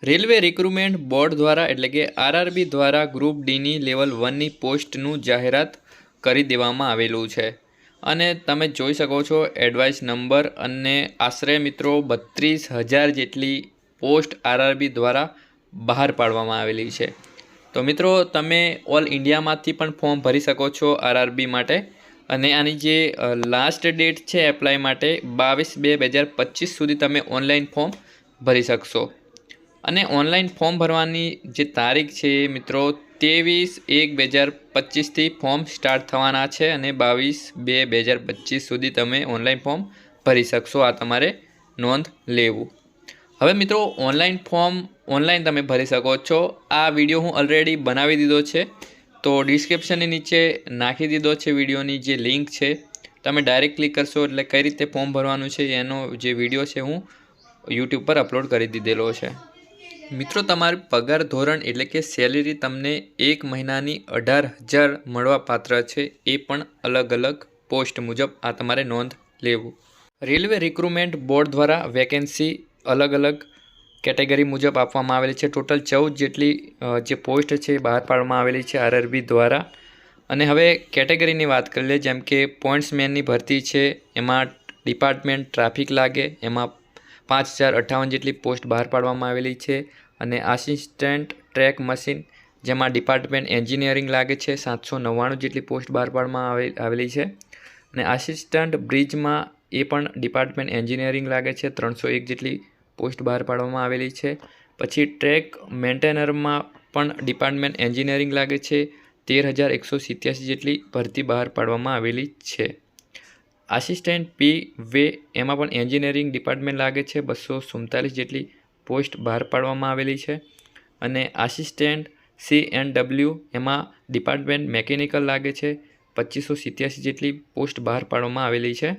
Railway recruitment board દ્વારા એટલે કે આરઆરબી દ્વારા ગ્રુપ ડીની લેવલ 1ની પોસ્ટનું જાહેરાત કરી દેવામાં આવેલું છે અને તમે જોઈ શકો છો એડવાઇસ નંબર અને આશરે મિત્રો 32,000 જેટલી પોસ્ટ આરઆરબી દ્વારા બહાર પાડવામાં આવેલી છે। તો મિત્રો તમે ઓલ ઇન્ડિયામાંથી પણ ફોર્મ ભરી શકો છો આરઆરબી માટે અને આની જે લાસ્ટ ડેટ છે એપ્લાય માટે 22/2/2025 સુધી તમે ઓનલાઈન ફોર્મ ભરી શકશો અને ઓનલાઈન ફોર્મ ભરવાની જે તારીખ છે મિત્રો 23/1/2025 થી ફોર્મ સ્ટાર્ટ થવાના છે અને 22/2/2025 સુધી તમે ઓનલાઈન ફોર્મ ભરી શકશો। આ તમારે નોંધ લેવું। હવે મિત્રો ઓનલાઈન ફોર્મ ઓનલાઈન તમે ભરી શકો છો। આ વિડીયો હું ઓલરેડી બનાવી દીધો છે, તો ડિસ્ક્રિપ્શનની નીચે નાખી દીધો છે વિડીયોની જે લિંક છે, તમે ડાયરેક્ટ ક્લિક કરશો એટલે કઈ રીતે ફોર્મ ભરવાનું છે એનો જે વિડીયો છે હું યુટ્યુબ પર અપલોડ કરી દીધેલો છે। મિત્રો તમારું પગાર ધોરણ એટલે કે સેલેરી તમને 1 મહિનાની 18,000 મળવા પાત્ર છે, એ પણ અલગ અલગ પોસ્ટ મુજબ આ તમારે નોંધ લેવું। રેલવે રિક્રુટમેન્ટ બોર્ડ દ્વારા વેકેન્સી અલગ અલગ કેટેગરી મુજબ આપવામાં આવેલી છે। ટોટલ 14 જેટલી જે પોસ્ટ છે બહાર પાડવામાં આવેલી છે આરઆરબી દ્વારા। અને હવે કેટેગરીની વાત કરી લઈએ, જેમ કે પોઈન્ટ્સમેનની ભરતી છે, એમાં ડિપાર્ટમેન્ટ ટ્રાફિક લાગે, એમાં 5,058 જેટલી પોસ્ટ બહાર પાડવામાં આવેલી છે। અને આસિસ્ટન્ટ ટ્રેક મશીન જેમાં ડિપાર્ટમેન્ટ એન્જિનિયરિંગ લાગે છે, 799 જેટલી પોસ્ટ બહાર પાડવામાં આવેલી છે। અને આસિસ્ટન્ટ બ્રિજમાં એ પણ ડિપાર્ટમેન્ટ એન્જિનિયરિંગ લાગે છે, 301 જેટલી પોસ્ટ બહાર પાડવામાં આવેલી છે। પછી ટ્રેક મેન્ટેનરમાં પણ ડિપાર્ટમેન્ટ એન્જિનિયરિંગ લાગે છે, 13,187 જેટલી ભરતી બહાર પાડવામાં આવેલી છે। આસિસ્ટન્ટ પી વે એમાં પણ એન્જિનિયરિંગ ડિપાર્ટમેન્ટ લાગે છે, 247 જેટલી પોસ્ટ બહાર પાડવામાં આવેલી છે। અને આસિસ્ટન્ટ CNW એમાં ડિપાર્ટમેન્ટ મેકેનિકલ લાગે છે, 287 જેટલી પોસ્ટ બહાર પાડવામાં આવેલી છે।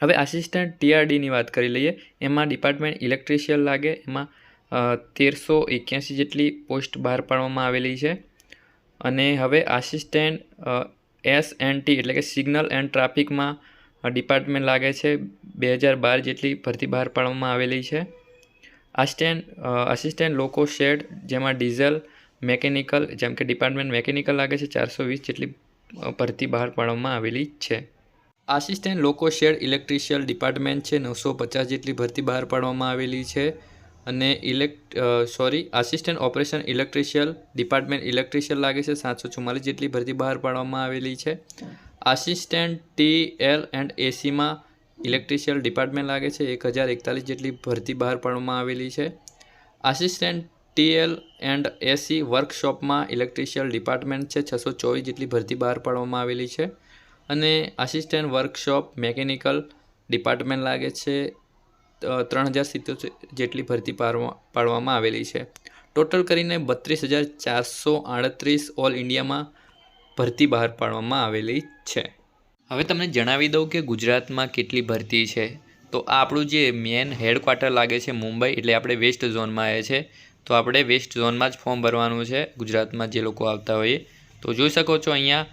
હવે આસિસ્ટન્ટ TRDની વાત કરી લઈએ, એમાં ડિપાર્ટમેન્ટ ઇલેક્ટ્રિશિયન લાગે, એમાં 1381 જેટલી પોસ્ટ બહાર પાડવામાં આવેલી છે। અને હવે આસિસ્ટન્ટ SNT એટલે કે સિગ્નલ એન્ડ ટ્રાફિકમાં ડિપાર્ટમેન્ટ લાગે છે, 2012 જેટલી ભરતી બહાર પાડવામાં આવેલી છે। આસિસ્ટન્ટ લોકો શેડ જેમાં ડીઝલ મેકેનિકલ જેમ કે ડિપાર્ટમેન્ટ મેકેનિકલ લાગે છે, 420 જેટલી ભરતી બહાર પાડવામાં આવેલી છે। આસિસ્ટન્ટ લોકો શેડ ઇલેક્ટ્રિશિયન ડિપાર્ટમેન્ટ છે, 950 જેટલી ભરતી બહાર પાડવામાં આવેલી છે। અને assistant operation electrician department electrician લાગે છે, 744 જેટલી ભરતી બહાર પાડવામાં આવેલી છે। આસિસ્ટન્ટ TL&ACમાં ઇલેક્ટ્રિશિયન ડિપાર્ટમેન્ટ લાગે છે, 1,041 જેટલી ભરતી બહાર પાડવામાં આવેલી છે। આસિસ્ટન્ટ TL&AC વર્કશોપમાં ઇલેક્ટ્રિશિયન ડિપાર્ટમેન્ટ છે, 624 જેટલી ભરતી બહાર પાડવામાં આવેલી છે। અને આસિસ્ટન્ટ વર્કશોપ મેકેનિકલ ડિપાર્ટમેન્ટ લાગે છે, 3,077 જેટલી ભરતી પાડવામાં આવેલી છે। ટોટલ કરીને 32,438 ઓલ ઇન્ડિયામાં ભરતી બહાર પાડવામાં આવેલી છે। હવે તમને જણાવી દઉં કે ગુજરાતમાં કેટલી ભરતી છે। તો આ આપણું જે મેન હેડક્વાર્ટર લાગે છે મુંબઈ, એટલે આપણે વેસ્ટ ઝોનમાં આવે છે, તો આપણે વેસ્ટ ઝોનમાં જ ફોર્મ ભરવાનું છે ગુજરાતમાં જે લોકો આવતા હોઈએ। તો જોઈ શકો છો અહીંયા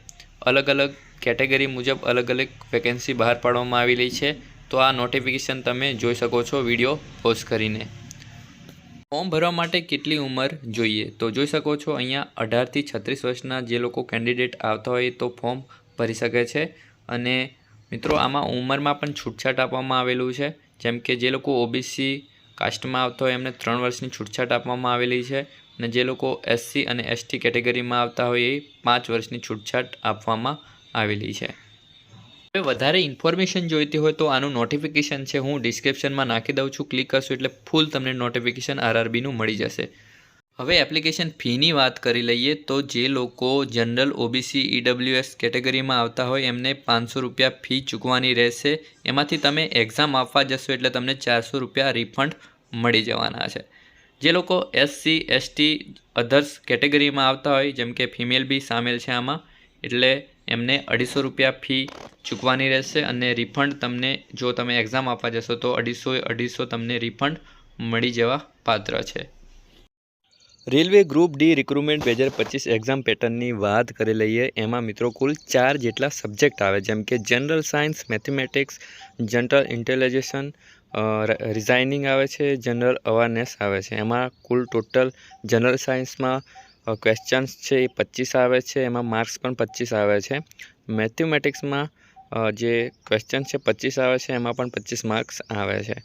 અલગ અલગ કેટેગરી મુજબ અલગ અલગ વેકેન્સી બહાર પાડવામાં આવેલી છે। તો આ નોટિફિકેશન તમે જોઈ શકો છો વિડીયો પોઝ કરીને। ફોર્મ ભરવા માટે કેટલી ઉંમર જોઈએ, તો જોઈ શકો છો અહીંયા 18 થી 36 વર્ષના જે લોકો કેન્ડિડેટ આવતા હોય તો ફોર્મ ભરી શકે છે। અને મિત્રો આમાં ઉંમરમાં પણ છૂટછાટ આપવામાં આવેલું છે, જેમ કે જે લોકો ઓબીસી કાસ્ટમાં આવતા હોય એમને 3 વર્ષની છૂટછાટ આપવામાં આવેલી છે। અને જે લોકો SC અને ST કેટેગરીમાં આવતા હોય એ 5 વર્ષની છૂટછાટ આપવામાં આવેલી છે। હવે વધારે ઇન્ફોર્મેશન જોઈતી હોય તો આનું નોટિફિકેશન છે હું ડિસ્ક્રિપ્શનમાં નાખી દઉં છું, ક્લિક કરશો એટલે ફૂલ તમને નોટિફિકેશન આરઆરબીનું મળી જશે। હવે એપ્લિકેશન ફીની વાત કરી લઈએ, તો જે લોકો જનરલ ઓબીસી EWS કેટેગરીમાં આવતા હોય એમને 500 રૂપિયા ફી ચૂકવવાની રહેશે। એમાંથી તમે એક્ઝામ આપવા જશો એટલે તમને 400 રૂપિયા રિફંડ મળી જવાના છે। જે લોકો SC ST અધર્સ કેટેગરીમાં આવતા હોય, જેમ કે ફિમેલ બી સામેલ છે આમાં, એટલે એમને 250 રૂપિયા ફી ચૂકવવાની રહેશે અને રિફંડ તમને જો તમે એક્ઝામ આપવા જશો તો 250 તમને રિફંડ મળી જવા પાત્ર છે। Railway group D recruitment 2025 exam પેટર્નની વાત કરી લઈએ, એમાં મિત્રો કુલ 4 જેટલા સબ્જેક્ટ આવે, જેમ કે general science, mathematics, general intelligence, reasoning આવે છે, જનરલ અવેરનેસ આવે છે. એમાં કુલ ટોટલ જનરલ સાયન્સમાં ક્વેશ્ચન્સ છે એ 25 આવે છે, એમાં માર્ક્સ પણ 25 આવે છે. મેથેમેટિક્સમાં જે ક્વેશ્ચન છે 25 આવે છે, એમાં પણ 25 માર્ક્સ આવે છે.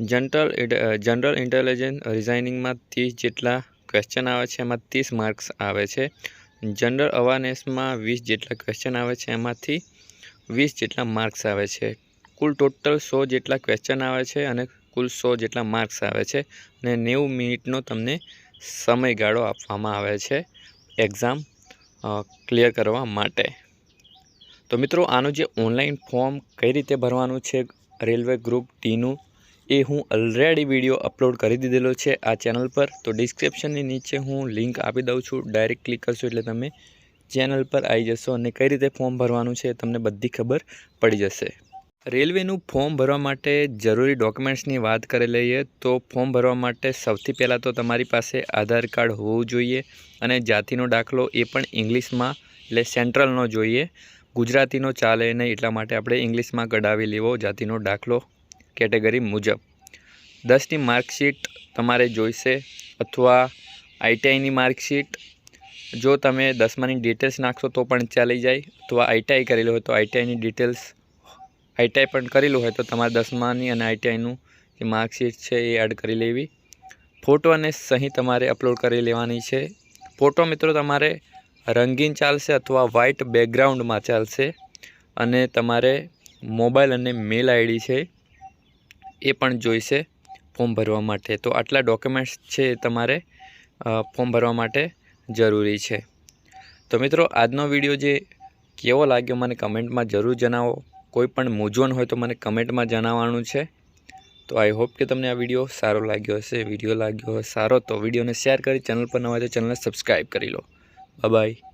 જનરલ ઇન્ટેલિજન્સ રિઝાઇનિંગમાં 30 જેટલા ક્વેશ્ચન આવે છે, એમાં 30 માર્ક્સ આવે છે. જનરલ અવેરનેસમાં 20 જેટલા ક્વેશ્ચન આવે છે, એમાંથી 20 જેટલા માર્ક્સ આવે છે. કુલ ટોટલ 100 જેટલા ક્વેશ્ચન આવે છે અને કુલ 100 જેટલા માર્ક્સ આવે છે અને 90 મિનિટનો તમને સમયગાળો આપવામાં આવે છે એક્ઝામ ક્લિયર કરવા માટે. તો મિત્રો, આનું જે ઓનલાઈન ફોર્મ કઈ રીતે ભરવાનું છે રેલવે ગ્રુપ ટીનું, એ હું ઓલરેડી વિડીયો અપલોડ કરી દીધેલો છે આ ચેનલ પર. તો ડિસ્ક્રિપ્શનની નીચે હું લિંક આપી દઉં છું, ડાયરેક્ટ ક્લિક કરશો એટલે તમે ચેનલ પર આવી જશો અને કઈ રીતે ફોર્મ ભરવાનું છે તમને બધી ખબર પડી જશે. રેલવેનું ફોર્મ ભરવા માટે જરૂરી ડોક્યુમેન્ટ્સની વાત કરી લઈએ તો ફોર્મ ભરવા માટે સૌથી પહેલાં તો તમારી પાસે આધાર કાર્ડ હોવું જોઈએ અને જાતિનો દાખલો, એ પણ ઇંગ્લિશમાં, એટલે સેન્ટ્રલનો જોઈએ. ગુજરાતીનો ચાલે નહીં, એટલા માટે આપણે ઇંગ્લિશમાં કઢાવી લેવો જાતિનો દાખલો કેટેગરી મુજબ. 10ની માર્કશીટ તમારે જોઈશે અથવા આઈટીઆઈની માર્કશીટ. જો તમે 10માની ડિટેલ્સ નાખશો તો પણ ચાલી જાય, અથવા આઈટીઆઈ કરેલું હોય તો આઈટીઆઈની ડિટેલ્સ, આઈટીઆઈ પણ કરેલું હોય તો તમારે 10માની અને આઈટીઆઈનું જે માર્કશીટ છે એ એડ કરી લેવી. ફોટો અને સહી તમારે અપલોડ કરી લેવાની છે. ફોટો મિત્રો તમારે રંગીન ચાલશે અથવા વ્હાઇટ બેકગ્રાઉન્ડમાં ચાલશે, અને તમારે મોબાઈલ અને મેલ આઈડી છે એ પણ જોઈશે ફોર્મ ભરવા માટે. તો આટલા ડોક્યુમેન્ટ્સ છે એ તમારે ફોર્મ ભરવા માટે જરૂરી છે. તો મિત્રો, આજનો વિડીયો જે કેવો લાગ્યો મને કમેન્ટમાં જરૂર જણાવો. કોઈ પણ મૂંઝવણ હોય તો મને કમેન્ટમાં જણાવવાનું છે. તો આઈ હોપ કે તમને આ વિડીયો સારો લાગ્યો હશે. વિડીયો લાગ્યો હોય સારો તો વિડીયોને શેર કરી, ચેનલ પર ન હોય તો ચેનલને સબસ્ક્રાઈબ કરી લો. Bye bye.